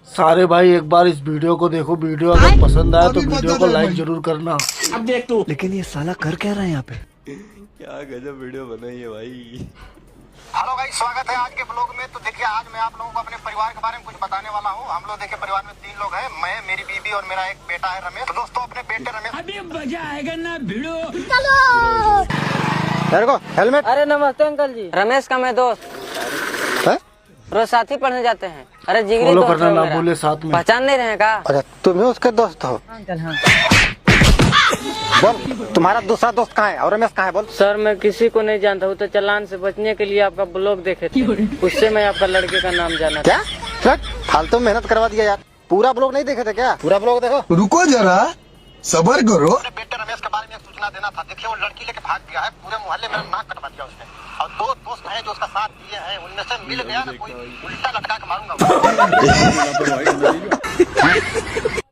सारे भाई एक बार इस वीडियो को देखो, वीडियो अगर पसंद आया तो वीडियो को लाइक जरूर करना। अब देख तू। लेकिन ये साला कर क्या रहा है यहाँ पे? क्या गजब वीडियो बनाई है भाई। हेलो गाइस, स्वागत है आज के ब्लॉग में। तो देखिए, आज मैं आप लोगों को अपने परिवार के बारे में कुछ बताने वाला हूँ। हम लोग देखिए परिवार में 3 लोग हैं, मैं, मेरी बीबी और मेरा एक बेटा है रमेश। तो दोस्तों, अपने बेटे रमेश अभी मजा आएगा ना भिड़ो। तेरे को हेलमेट। अरे नमस्ते अंकल जी, रमेश का मैं दोस्त है? रोज साथ ही पढ़ने जाते हैं। अरे जिगरी फॉलो दोस्त करना है ना मेरा। भूले साथ में। पहचान नहीं रहे का? अच्छा, तुम ही उसके दोस्त हो? अंकल हाँ। बोल, तुम्हारा दूसरा दोस्त कहाँ है और रमेश कहाँ है? बोल। सर मैं किसी को नहीं जानता हूँ, तो चालान से बचने के लिए आपका ब्लॉग देखे थे, उससे मैं आपका लड़के का नाम जाना था। क्या फालतू मेहनत करवा दिया यार। पूरा ब्लॉग नहीं देखे थे क्या? पूरा ब्लॉग देखो। रुको जरा, सबर करो। अपने बेटे रमेश के बारे में सूचना देना था। देखिए, वो लड़की लेके भाग गया है। पूरे मोहल्ले में नाक कटवा दिया उसने। और 2 दोस्त हैं जो उसका साथ दिए हैं, उनमें से मिल गया ना कोई, उल्टा लटका के मारूंगा।